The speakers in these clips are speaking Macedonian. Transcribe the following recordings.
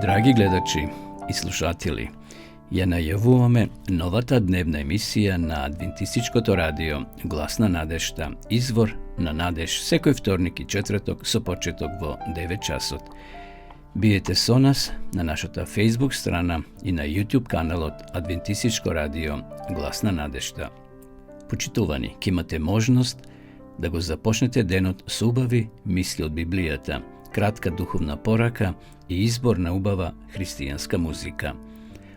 Драги гледачи и слушатели, ја најавуваме новата дневна емисија на Адвентистичкото радио Глас на надежта, извор на надеж, секој вторник и четврток со почеток во 9 часот. Биете со нас на нашата Facebook страна и на YouTube каналот Адвентистичко радио Глас на надежта. Почитувани, ќе имате можност да го започнете денот со убави мисли од Библијата, кратка духовна порака и избор на убава христијанска музика.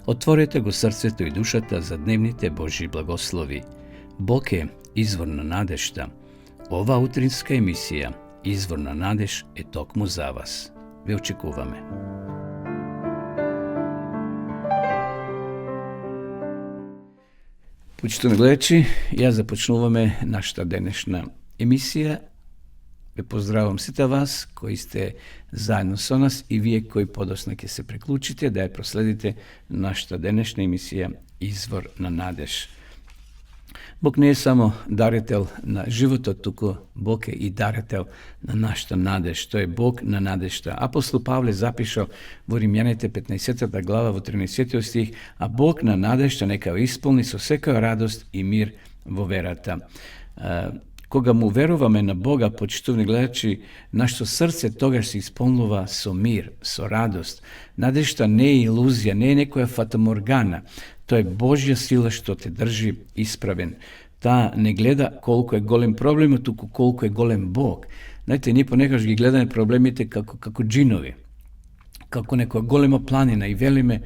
Отворете го срцето и душата за дневните Божји благослови. Бог е извор на надежта. Ова утринска емисија, Извор на надеж, е токму за вас. Ве очекуваме. Почитувани гледачи, ја започнуваме нашата денешна емисија. Ве поздравувам сите вас кои сте заедно со нас и вие кои подосна ќе се приклучите да ја проследите нашата денешна емисија Извор на надеж. Бог не е само дарител на животот, туку Бог е и дарител на нашата надеж. Тој е Бог на надежта. Апостол Павле запишал во Римјаните 15 глава во 13 стих, а Бог на надежта нека ја исполни со секоја радост и мир во верата. Кога му веруваме на Бога, почитувани гледачи, нашето срце тогаш се исполнува со мир, со радост. Надежта не е илузија, не е некоја фатаморгана. Тоа е Божја сила што те држи исправен. Таа не гледа колку е голем проблемот, туку колку е голем Бог. Знаете, ние понекогаш ги гледаме проблемите како джинови, како некоја голема планина и велиме,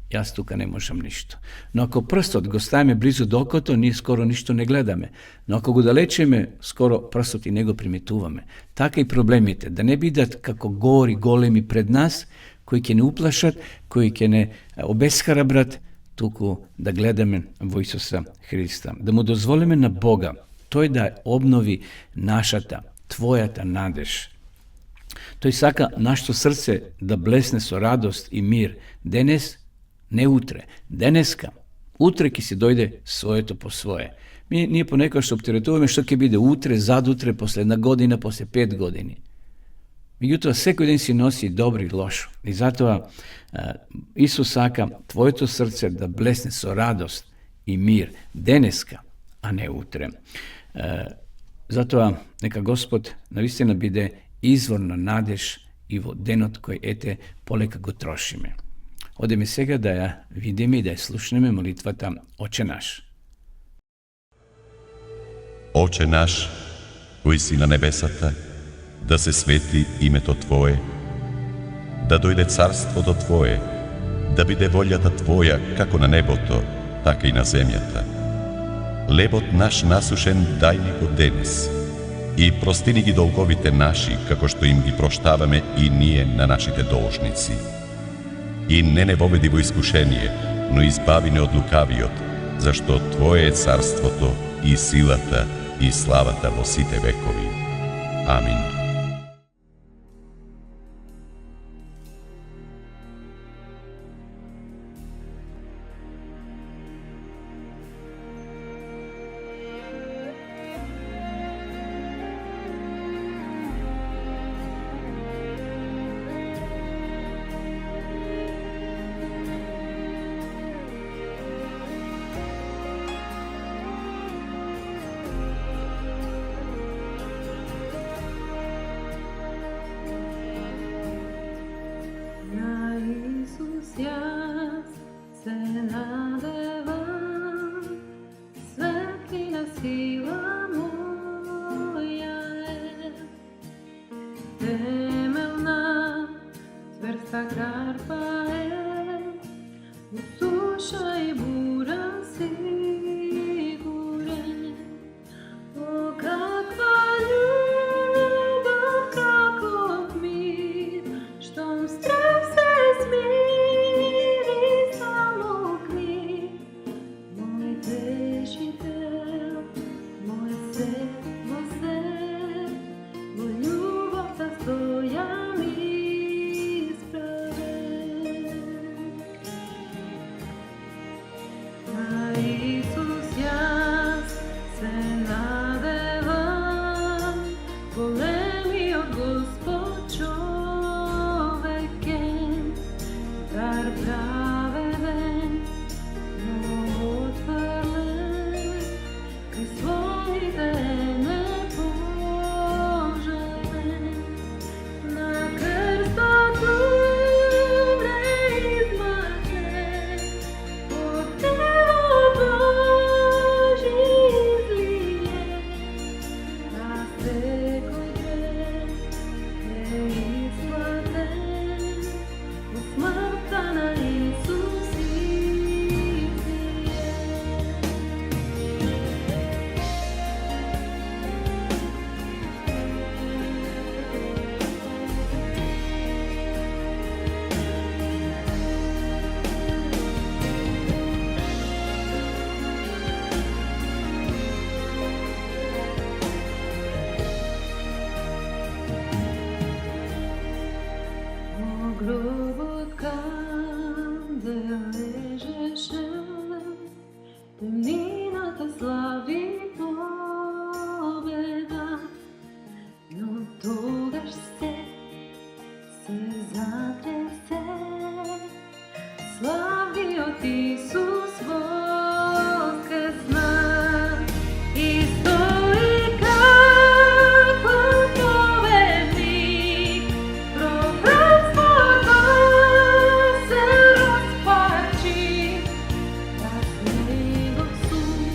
јас тука не можам ништо. Но ако прстот го ставиме близу до окото, ние скоро ништо не гледаме. Но ако го далечиме, скоро прстот и не го приметуваме. Така и проблемите, да не бидат како гори големи пред нас, кои ќе не уплашат, кои ќе не обесхарабрат, туку да гледаме во Исуса Христа. Да му дозволиме на Бога, тој да обнови нашата, твојата надеж. Тој сака нашето срце да блесне со радост и мир денес, не утре, денеска. Утре ќе си дојде своето по свое. Ние понекогаш оптеретуваме што ќе биде утре, задутре, после една година, после 5 години. Меѓутоа, секој ден си носи добро и лошо. И затоа Исус сака твоето срце да блесне со радост и мир денеска, а не утре. Затоа, нека Господ навистина биде извор на надеж и во денот кој ете полека го трошиме. Одеме сега да ја видиме и да ја слушнеме молитвата Оче наш. Оче наш, кој си на небесата, да се свети името Твое, да дојде царството Твое, да биде волјата Твоја како на небото, така и на земјата. Лебот наш насушен дај ни го денес и простини ги долговите наши, како што им ги проштаваме и ние на нашите должници. И не воведи во искушение, но избави не од лукавиот, зашто Твое е царството и силата и славата во сите векови. Амин. тогаш се затресе. Славиот Исус воскресна и стои како победник. Прокletството се распарчи, праз Негов суд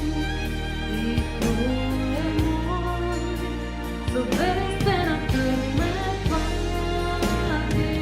и тој е мој. Со верестена крв ме плати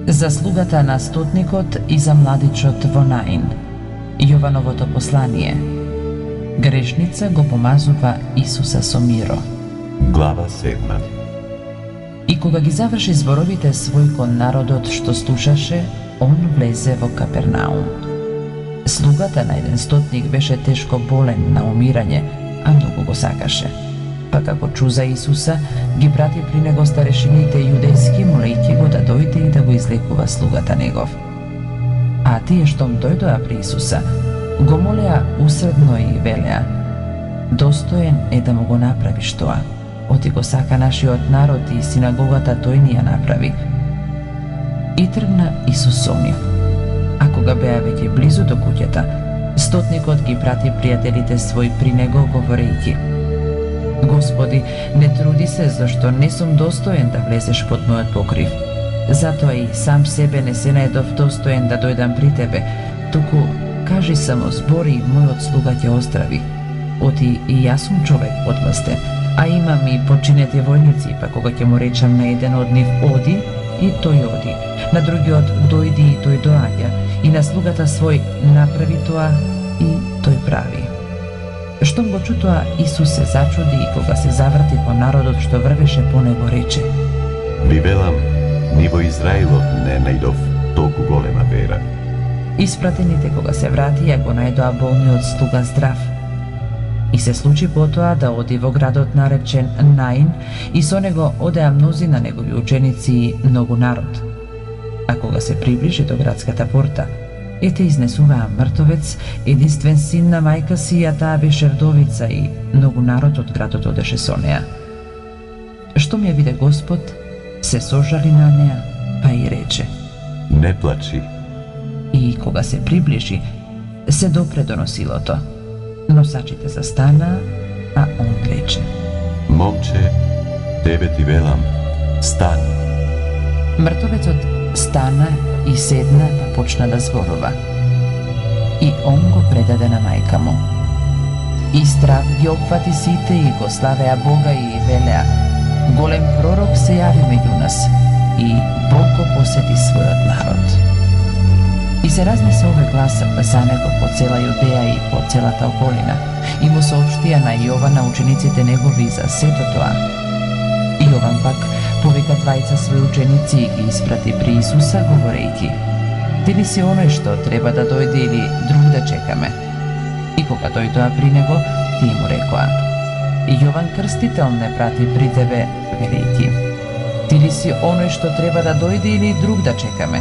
Заслугата на стотникот и за младичот во Наин. Јовановото послание. Грешница го помазува Исуса со миро. Глава 7. И кога ги заврши зборовите свој кон народот што слушаше, он влезе во Капернаум. Слугата на еден стотник беше тешко болен на умирање, а многу го сакаше. Па како чу за Исуса, ги прати при него старешините јудејски, молејќи го да дојде и да го излекува слугата негов. А тие штом дојдоа при Исуса, го молеа усредно и велеа: достоен е да му го направиш тоа. Оти го сака нашиот народ и синагогата тој ни ја направи. И тргна Исус со нив. А кога беа веќе близу до куќата, стотникот ги прати пријателите свој при него, говорејќи: Господи, не труди се, зашто не сум достоен да влезеш под мојот покрив. Затоа и сам себе не се најдов достоен да дојдам при тебе, туку кажи само збори, мојот слуга ќе оздрави. Оти и јас сум човек одмстен, а имам и починети војници, па кога ќе му речам на еден од нив оди, и тој оди, на другиот дојди и тој доаѓа, и на слугата свој направи тоа и тој прави. Штом го чу тоа, Исус се зачуди и кога се заврти по народот што врвеше по него, рече: Ви велам, ни во Израилот не најдов толку голема вера. Испратените кога се вратија, го најдоа болниот слуга здрав. И се случи потоа да оди во градот наречен Наин, и со него одеа мнозина негови ученици и многу народ. А кога се приближи до градската порта, ете изнесуваа мртовец, единствен син на мајка си, а таа беше вдовица, и многу народ од градот одеше со неа. Штом ја виде Господ, се сожали на неа, па и рече: Не плачи. И кога се приближи, се допре до носилото. Носачите застанаа, а он рече: Момче, тебе ти велам, стани. Мртовецот стана и седна па почна да зборува. И он го предаде на мајка му. И страв ги опфати сите и го славеа Бога и велеа: голем пророк се јави меѓу нас и Бог го посети својот народ. И се разнесе овој глас за него по цела Јудеја и по целата околина, и му соопштија на Јована учениците негови за сето тоа. И Јован пак повика двајца своји ученици и ги испрати при Исуса, говорејќи: ти ли си оној што треба да дојде или друг да чекаме? И кога дојдоа при него, тие му рекоа: Јован Крстител не прати при тебе, велејќи: ти ли си оној што треба да дојде или друг да чекаме?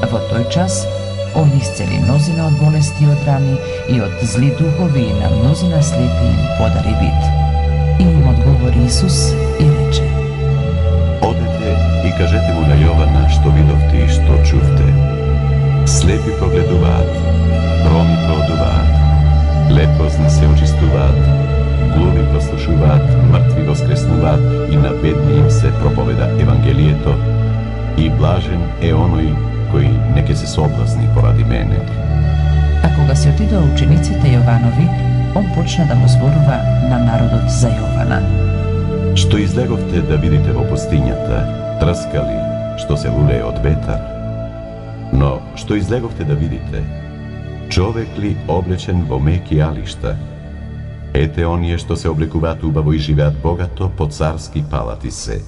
Во тој час он исцели мнозина од болести и од рани и од зли духови и на мнозина слепи им подари вид. И им одговори Исус и рече: Одете и кажете му на Јована што видовте и што чувте. Слепи прогледуваат, роми проодуваат, лепозни се очистуваат, глуви прослушуваат, мртви воскреснуваат и на бедни им се проповеда Евангелието, и блажен е оној кој не ќе се соблазни поради мене. А кога се отидоа учениците Јованови, он почна да му зборува на народот за Јована. Што излеговте да видите во пустињата, трскали, што се лулее од ветар? Но што излеговте да видите? Човек ли облечен во меки алишта? Ете оние што се облекуваат убаво и живеат богато по царски палати се.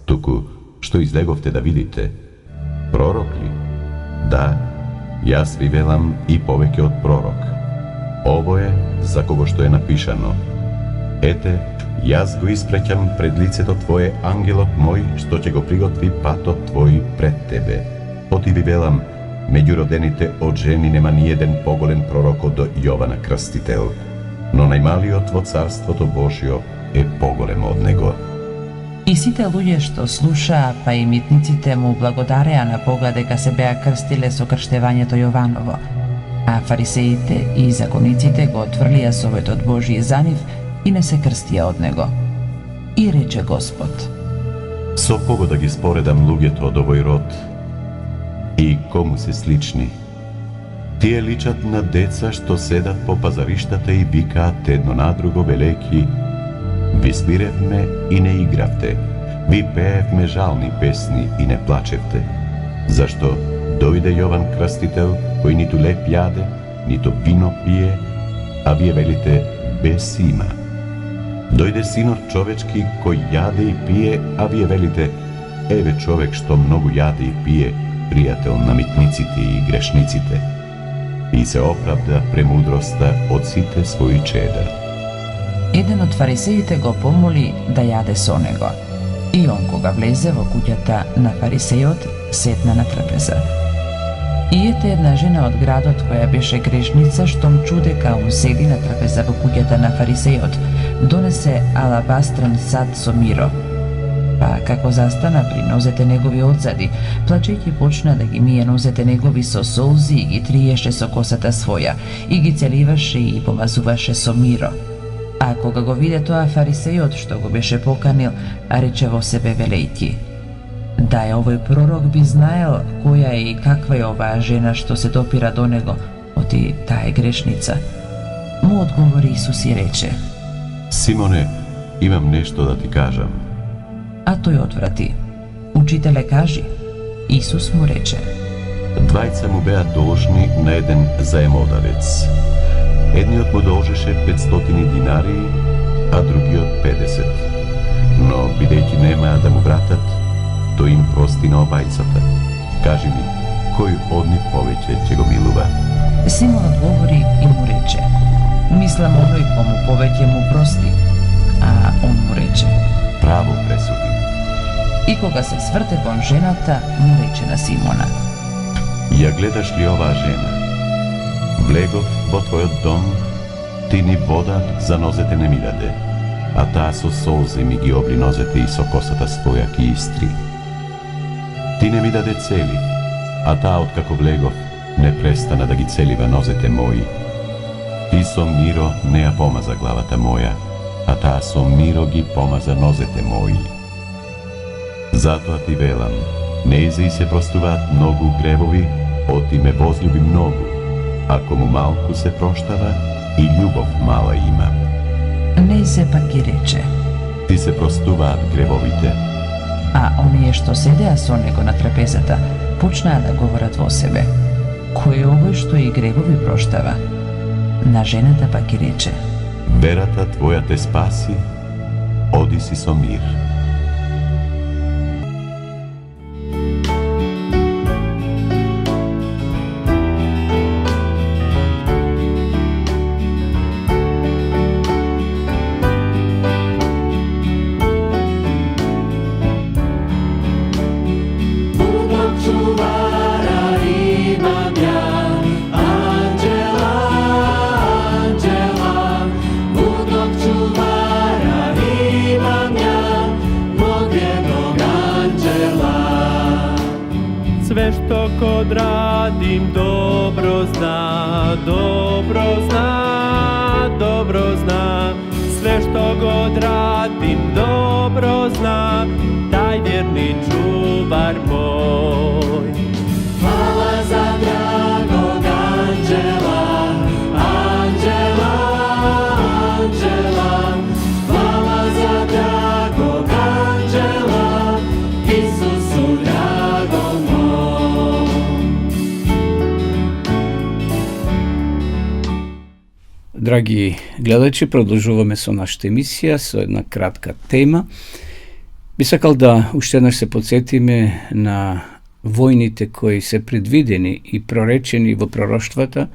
Туку, што излеговте да видите? Пророк ли? Да, јас ви велам и повеќе од пророк. Ово е за кого што е напишано: ете, јас го испреќам пред лицето твое ангелот мој, што ќе го приготви патот твој пред тебе. Оти ви велам, меѓу родените од жени нема ниеден поголен пророк од Јована Крстител, но најмалиот во Царството Божјо е поголем од него. И сите луѓе што слушаа, па и митниците му благодареа на Бога дека се беа крстиле со крштевањето Јованово, а фарисеите и закониците го отврлија советот Божји за нив и не се крстија од него. И рече Господ: Со кого да ги споредам луѓето од овој род и кому се слични? Тие личат на деца што седат по пазариштата и викаат едно на друго велејќи: ви спиревме и не игравте, ви пеевме жални песни и не плачевте. Зашто дојде Јован Крстител, кој ниту леп јаде, ниту вино пие, а вие велите: без има. Дојде Синот човечки, кој јаде и пие, а вие велите: еве човек што многу јаде и пие, пријател на митниците и грешниците. И се оправда премудроста од сите своји чеда. Еден од фарисеите го помоли да јаде со него. И он, кога влезе во куќата на фарисејот, седна на трпеза. И ете една жена од градот која беше грешница, штом чу дека он седи на трпеза во куќата на фарисејот, донесе алабастрен сад со миро. Па како застана при нозете негови одзади, плачејќи почна да ги мие нозете негови со солзи и ги триеше со косата своја, и ги целиваше и помазуваше со миро. А кога го виде тоа фарисејот што го беше поканил, рече во себе велејќи: да е овој пророк би знаел која е и каква е оваа жена што се допира до него, оти таа е грешница. Му одговори Исус и рече: Симоне, имам нешто да ти кажам. А тој одврати: учителе, кажи. Исус му рече: Двајца му беа должни на еден заемодавец. Едниот му должеше 500 динари, а другиот 50. Но, бидејќи немаа да му вратат, тој им прости на обајцата. Кажи ми, кој од нив повеќе ќе го милува? Симон одговори и му рече: мислам оној кому повеќе му прости. А он му рече: Право пресуди. И кога се сврте кон жената, му рече на Симона: Ја гледаш ли оваа жена? Влегов во твојот дом, ти ни вода за нозете не ми даде, а таа со солзи ми ги обри нозете и со косата своја ги истри. Ти не ми даде цели, а таа откако влегов не престана да ги целива нозете мои. Ти со миро не ја помаза главата моја, а таа со миро ги помаза нозете мои. Затоа ти велам, Неизе и се простуваат многу гревови, отиме возлюби многу, ако му малку се проштава и љубов мала има. Неизе пак ги рече, Ти се простуваат гревовите, а оние што седеа со него на трапезата, почнаа да говорат во себе. Кој е овој што и гревови проштава? На жената пак ги рече, верата Твоја те спаси, оди си со мир. Sve što kod radim dobro zna, dobro zna, dobro zna. Sve što god radim dobro zna, taj vjerni čuvar moj. Hvala za dragog anđela, anđela, anđela. Hvala za dragog anđela, Isusu dragom moj. Драги гледачи, продолжуваме со нашата емисија, со една кратка тема. Би сакал да уште еднаш се подсетиме на војните кои се предвидени и проречени во пророштвата,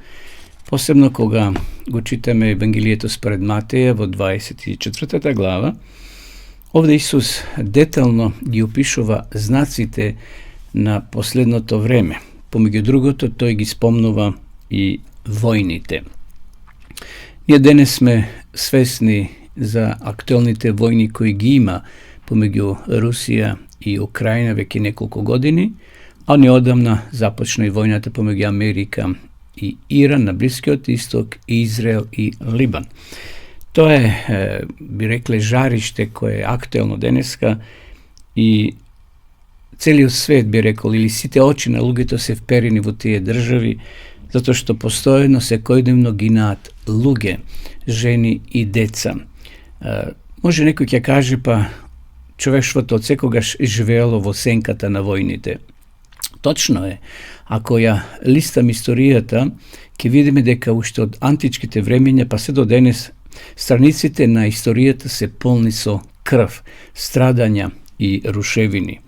посебно кога го читаме Евангелието според Матеја во 24 глава. Овде Исус детално ги опишува знаците на последното време. Помеѓу другото, тој ги спомнува и војните. Ние денес сме свесни за актуелните војни кои ги има помеѓу Русија и Украина веќе неколку години, а неодамна започна и војната помеѓу Америка и Иран на Блискиот Исток, Израел и Либан. Тоа е, би рекле, жариште кое е актуелно денеска и целиот свет, би рекол, или сите очи на луѓето се вперени во тие држави, затоа што постојано секојдневно гинаат луѓе, жени и деца. Може некој ќе каже, па човештвото од секогаш живеело во сенката на војните. Точно е. Ако ја листам историјата, ќе видиме дека уште од античките времења па се до денес страниците на историјата се полни со крв, страдања и рушевини.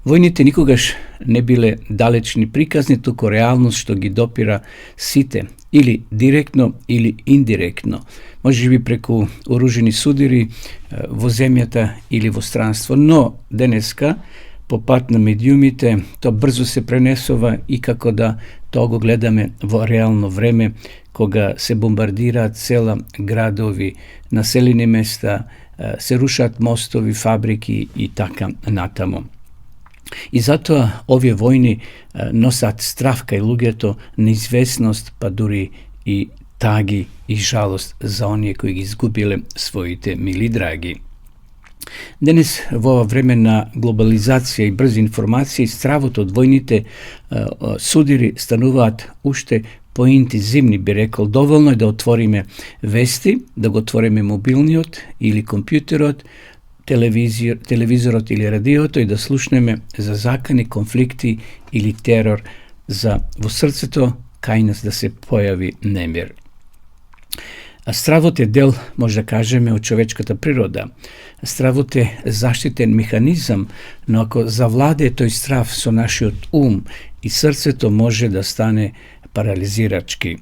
Војните никогаш не биле далечни приказни, туку реалност што ги допира сите, или директно или индиректно, може би преку оружени судири во земјата или во странство, но денеска по пат на медиумите тоа брзо се пренесува и како да тоа го гледаме во реално време, кога се бомбардираат села, градови, населени места, се рушат мостови, фабрики и така натаму. И затоа овие војни носат страв кај луѓето, неизвестност, па дури и таги и жалост за оние кои ги изгубиле своите мили драги. Денес, во ова време на глобализација и брзи информации, стравот од војните судири стануваат уште поинтензивни, би рекол. Доволно е да отвориме вести, да го отвориме мобилниот или компјутерот, телевизорот или радиото и да слушнеме за закани, конфликти или терор, за во срцето кај нас да се појави немир. А стравот е дел, може да кажеме, од човечката природа. Стравот е заштитен механизам, но ако завладее тој страв со нашиот ум и срцето, може да стане парализирачки.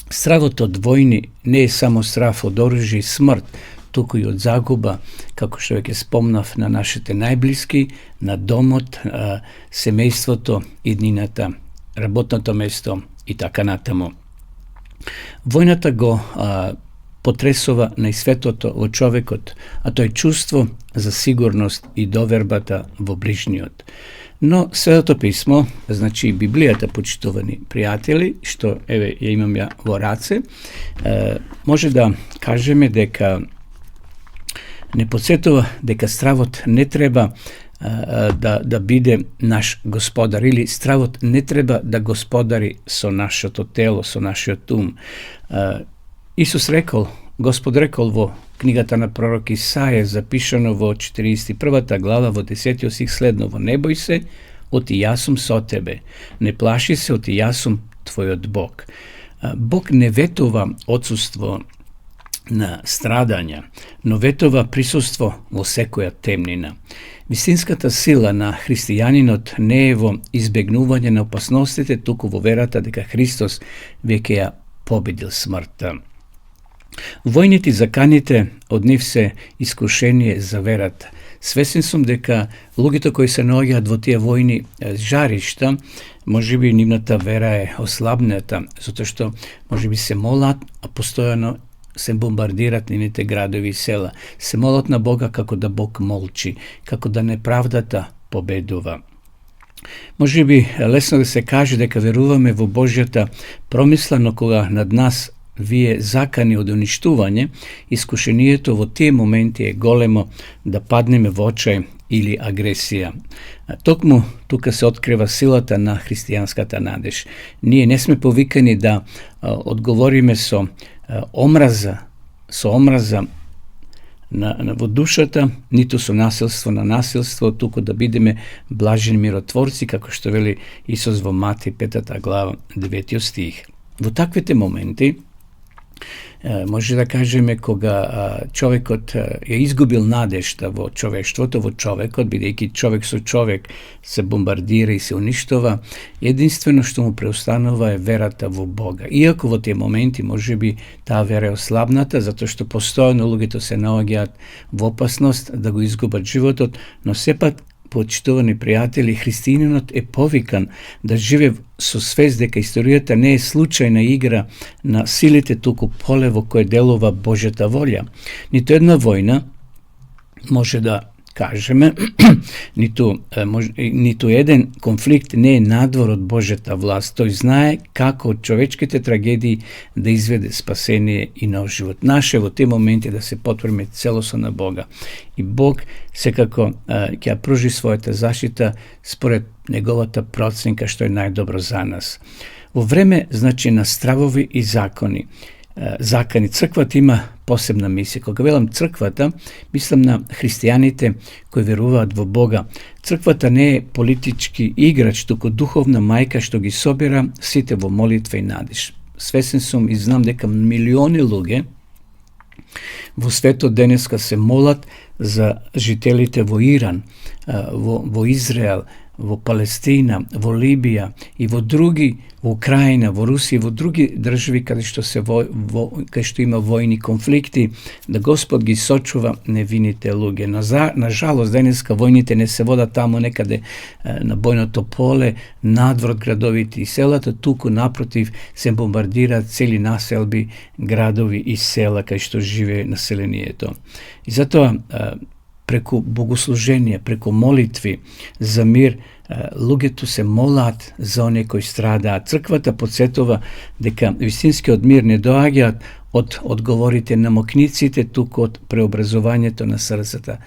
Стравот од војни не е само страв од оружје и смрт, туку и од загуба, како што веќе спомнав, на нашите најблиски, на домот, семејството, иднината, работното место и така натаму. Војната го потресува најсветото во човекот, а тоа е чувство за сигурност и довербата во ближниот. Но Светото писмо, значи Библијата, почитувани пријатели, што еве ја имам ја во раце, може да кажеме дека не подсетува дека стравот не треба да биде наш господар, или стравот не треба да господари со нашето тело, со нашиот ум. Исус рекол, Господ рекол во книгата на пророк Исаја, запишано во 41 глава, во 10 стих следново: не бој се, оти јас сум со тебе, не плаши се, оти јас сум твојот Бог. Бог не ветува отсуство на страдања, но ветува присуство во секоја темнина. Вистинската сила на христијанинот не е во избегнување на опасностите, туку во верата дека Христос веќе ја победил смртта. Војните и заканите од нив се искушение за верата. Свесен сум дека луѓето кои се наоѓаат во тие војни жаришта, можеби нивната вера е ослабната, затоа што можеби се молат, а постојано се бомбардират нивните градови и села. Се молат на Бога како да Бог молчи, како да неправдата победува. Можеби лесно да се каже дека веруваме во Божјата промисла, но кога над нас вие закани од уништување, искушението во тие моменти е големо да паднеме во очај или агресија. Токму тука се открива силата на христијанската надеж. Ние не сме повикани да одговориме со омраза во душата, ниту со насилство на насилство, туку да бидеме блажени миротворци, како што вели Исус во Мати 5 глава 9 стих. Во таквите моменти може да кажеме кога човекот ја изгубил надежта во човештвото, во човекот, бидејќи човек со човек се бомбардира и се уништува, единствено што му преостанува е верата во Бога. Иако во тие моменти можеби таа вера е ослабната, затоа што постојано луѓето се наоѓаат во опасност да го изгубат животот, но сепак, почитувани пријатели, христијанинот е повикан да живее со свест дека историјата не е случајна игра на силите, туку поле во кое делува Божјата волја. Ниту една војна може да кажеме, ниту еден конфликт не е надвор од Божјата власт. Тој знае како од човечките трагедии да изведе спасение и нов живот. Наше во тие моменти да се потврдиме целосно на Бога. И Бог секако ќе пружи својата заштита според неговата проценка што е најдобро за нас. Во време, значи, на стравови и закани, црквата има посебна мисија. Кога велам црквата, мислам на христијаните кои веруваат во Бога. Црквата не е политички играч, туку духовна мајка што ги собира сите во молитва и надеж. Свесен сум и знам дека милиони луѓе во светот денеска се молат за жителите во Иран, во Израел, во Палестина, во Либија и во други, во Украина, во Русија, во други држави каде што каде што има војни конфликти, да Господ ги сочува невините луѓе. На жалост денеска војните не се водат таму некаде на бојното поле, надвор од градовите и селата, туку напротив се бомбардираат цели населби, градови и села каде што живее населението. И затоа преку богослужение, преку молитви за мир, луѓето се молат за оние кои страдаат. Црквата подсетува дека вистинскиот мир не доаѓа од одговорите на мокниците, туку од преобразувањето на срцата.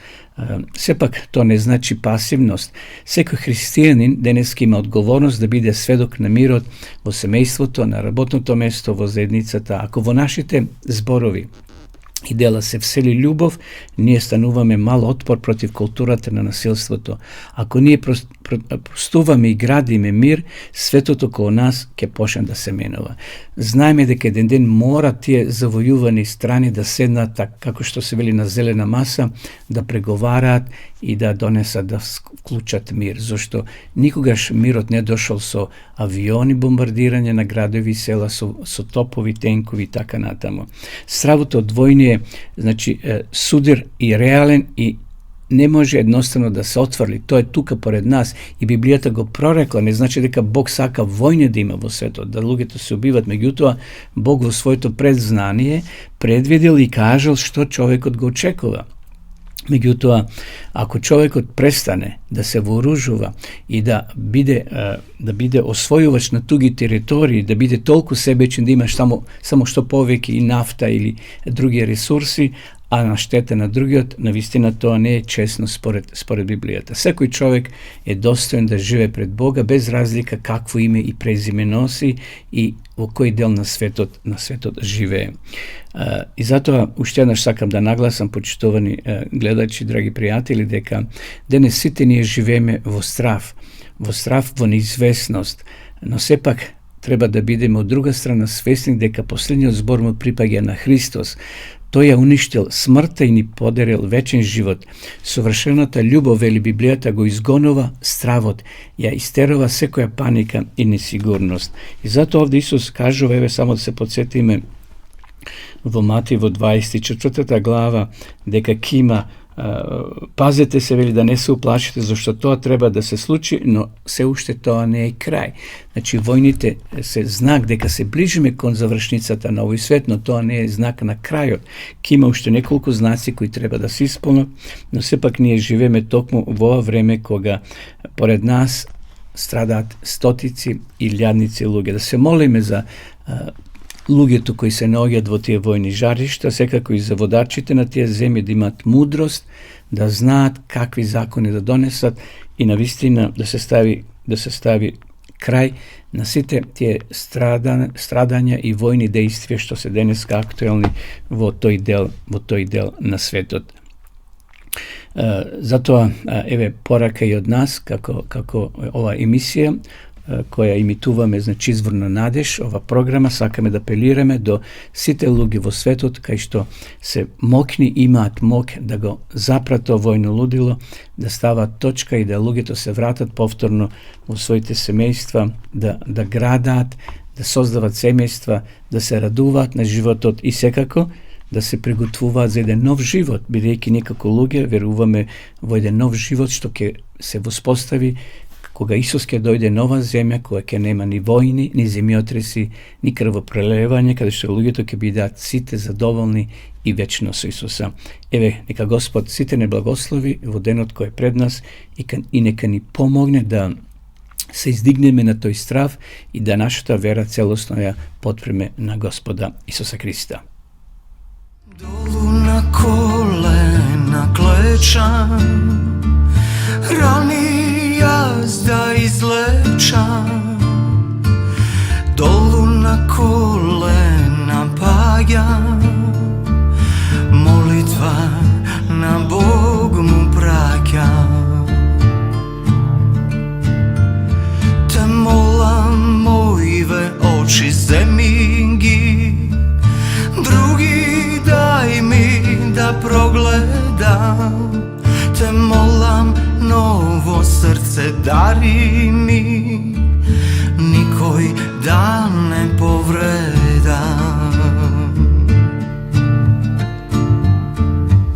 Сепак, тоа не значи пасивност. Секој христијанин денеска има одговорност да биде сведок на мирот во семејството, на работното место, во заедницата. Ако во нашите зборови и дела се всели љубов, ние стануваме мал отпор против културата на насилството. Ако ние простуваме и градиме мир, светото околу нас ќе почне да се менува. Знаеме дека еден ден мора тие завојувани страни да седнат, како што се вели, на зелена маса, да преговараат и да донесат, да вклучат мир. Зошто никогаш мирот не дошол со авиони, бомбардирање на градови и села, со топови, тенкови и така натаму. Стравото од војни е, значи, судир и реален и не може едноставно да се отврли. Тоа е тука поред нас и Библијата го прорекла. Не значи дека Бог сака војни да има во светот, да луѓето се убиват, меѓутоа Бог во своето предзнание предвидел и кажал што човекот го очекува. Меѓутоа, ако човекот престане да се вооружува и да биде освојувач на туги територии, да биде толку себечен, да имаш само што повеќе и нафта или други ресурси, а на штета на другиот, навистина тоа не е честно според Библијата. Секој човек е достоен да живее пред Бога без разлика какво име и презиме носи и во кој дел на светот живее. И затоа уште еднаш сакам да нагласам, почитувани гледачи, драги пријатели, дека денес сите ние живееме во страв, во неизвестност, но сепак треба да бидеме од друга страна свесни дека последниот збор му припаѓа на Христос. Тој ја уништил смртта и ни подарил вечен живот. Совршената љубов, вели Библијата, го изгонува стравот, ја истерува секоја паника и несигурност. И затоа овде Исус кажува, еве само да се подсетиме во Матеј во 24 глава, дека ќе има пазете се, вели, да не се уплашите, зашто тоа треба да се случи, но се уште тоа не е крај. Значи, војните се знак дека се ближиме кон завршницата на овој свет, но тоа не е знак на крајот. Ке има уште неколку знаци кои треба да се исполнат, но сепак ние живееме токму во ова време кога поред нас страдаат стотици и илјадници луѓе. Да се молиме за луѓето кои се наоѓаат во тие војни жаришта, секако и за водачите на тие земји да имаат мудрост, да знаат какви закони да донесат и навистина да се стави крај на сите тие страдања и војни действија што се денеска актуелни во тој дел на светот. Затоа еве порака и од нас како ова емисија која имитуваме, значи извор на надеж, ова програма, сакаме да апелираме до сите луѓе во светот кај што се мокни, имаат мок да го запрато војно лудило, да стават точка и да луѓето се вратат повторно во своите семејства, да градаат, да создават семејства, да се радуваат на животот и секако да се приготвуваат за еден нов живот, бидејќи некако луѓе веруваме во еден нов живот што ќе се воспостави кога Исус ќе дојде нова земја, која ќе нема ни војни, ни земјотреси, ни крвопролевање, каде што луѓето ќе бидат сите задоволни и вечно со Исуса. Еве, нека Господ сите не благослови во денот кој е пред нас и нека ни помогне да се издигнеме на тој страв и да нашата вера целосно ја потпреме на Господа Исуса Христа. Долу на колена клечам, рани јас да излечам, долу на колена паѓам, молитва на Бог му праќам. Те молам, моиве очи земи ги, други дај ми да прогледам. Те молам, ново срце дари ми, никој да не повредам.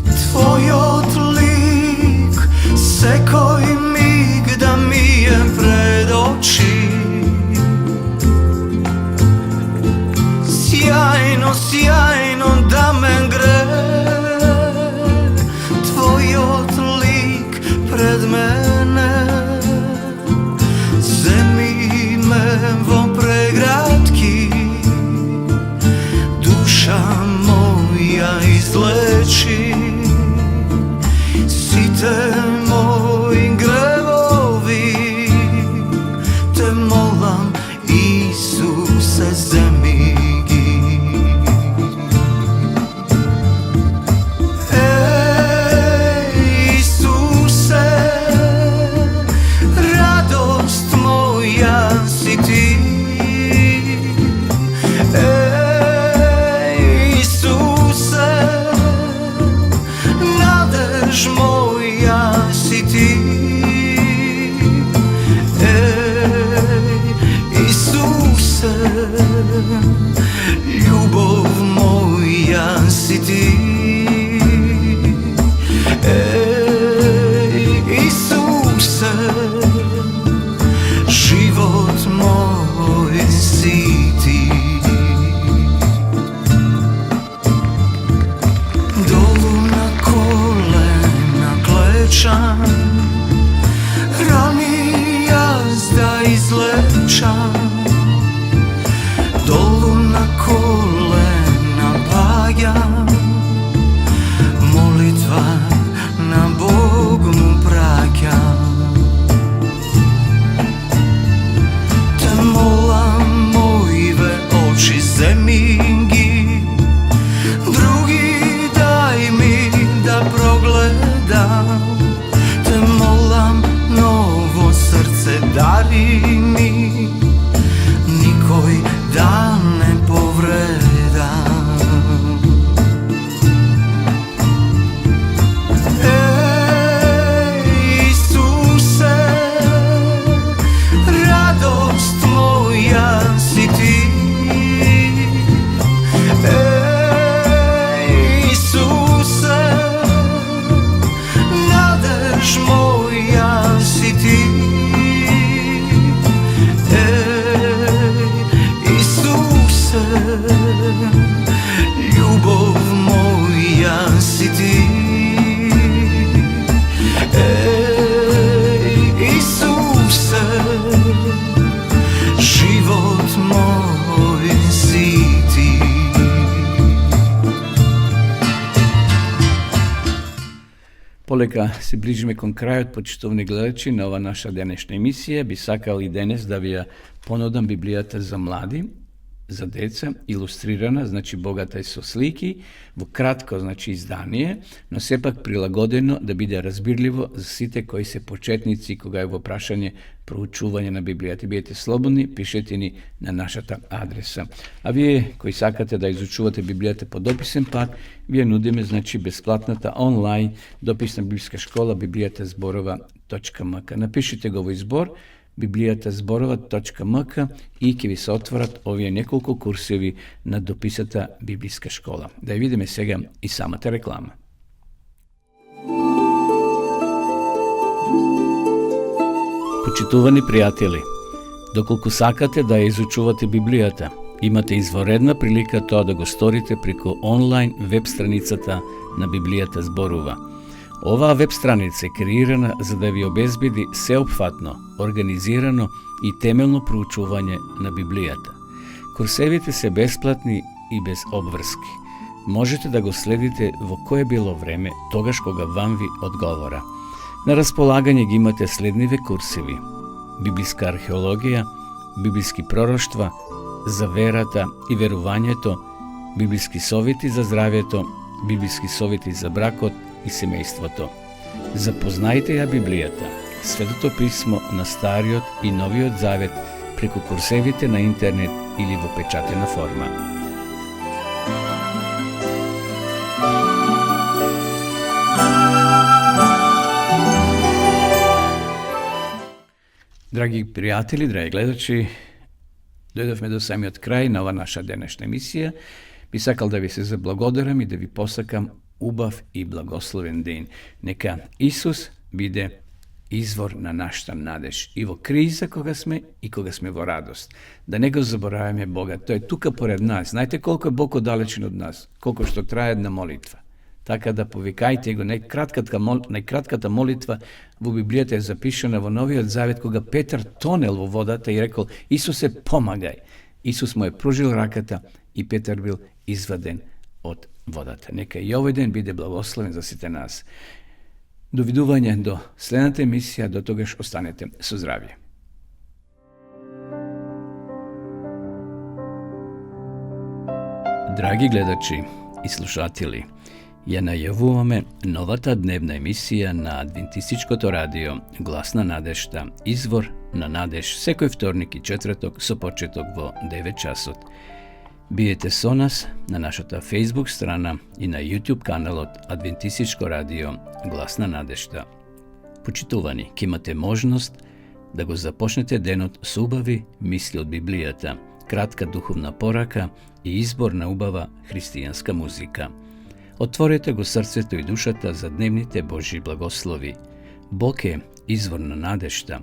Твојот лик секој миг да ми е пред очи, сјајно, сјајно да ме гре. Твојот лик пред мене, земи ме во преградки, душа моја излечи, сите мои гревови, те молам, Исусе, земи ги. Исусе, радост моја си ти. Исусе, надеж моја си ти. Исусе, љубов моја си ти. Исусе, живот мој си ти. Долу на колена клечам, рани јас да излечам, долу на колена паѓам, Полека се ближиме кон крајот, почитувани гледачи на ова наша денешна емисија. Би сакал и денес да ви ја понудам Библијата за млади, за деца, илустрирана, значи богата е со слики, во кратко, значи издание, но сепак прилагодено да биде разбирливо за сите кои се почетници кога е во прашање проучување на Библијата. Бидете слободни, пишете ни на нашата адреса. А вие кои сакате да изучувате Библијата по дописен пат, вие нудиме, значи, бесплатната онлайн дописна библиска школа bibliјатазборова.mk. Напишите го во избор bibliјатазборова.mk и ќе ви се отворат овие неколку курсеви на дописата библиска школа. Да ја видиме сега и самата реклама. Почитувани пријатели, доколку сакате да ја изучувате Библијата, имате изворедна прилика тоа да го сторите преку онлайн веб страницата на Библијата зборува. Оваа веб страница е креирана за да ви обезбеди сеопфатно, организирано и темелно проучување на Библијата. Курсевите се бесплатни и без обврски. Можете да го следите во кое било време, тогаш кога вам ви одговора. На располагање ги имате следниве курсеви: библиска археологија, библиски пророштва, за верата и верувањето, библиски совети за здравјето, библиски совети за бракот и семејството. Запознајте ја Библијата, Светото писмо на Стариот и Новиот Завет преку курсевите на интернет или во печатена форма. Драги пријатели, драги гледачи, дојдовме до самиот крај на ова наша денешна емисија. Би сакал да ви се заблагодарам и да ви посакам убав и благословен ден. Нека Исус биде извор на нашата надеж и во криза кога сме и кога сме во радост. Да не го забораваме Бога. Тој е тука поред нас. Знаете колку е Бог оддалечен од нас, колку што трае една молитва. Така да повикајте го. Најкратката молитва во Библијата е запишана во Новиот Завет, кога Петар тонел во водата и рекол: Исусе, помагај. Исус му е пружил раката и Петар бил изваден од водата. Нека и овој ден биде благословен за сите нас. Довидување до следната емисија, до тогаш останете со здравје. Драги гледачи и слушатели, ја најавуваме новата дневна емисија на Адвентистичкото радио Глас на надежта, извор на надеж, секој вторник и четврток со почеток во 9 часот. Биете со нас на нашата Facebook страна и на YouTube каналот Адвентистичко радио Глас на надежта. Почитувани, ќе имате можност да го започнете денот со убави мисли од Библијата, кратка духовна порака и избор на убава христијанска музика. Отворете го срцето и душата за дневните Божји благослови. Бог е извор на надежта.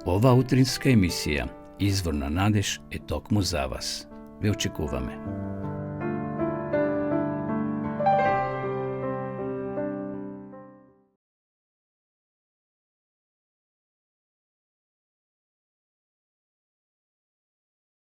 Ова утринска емисија, Извор на надеж, е токму за вас. Ве очекуваме.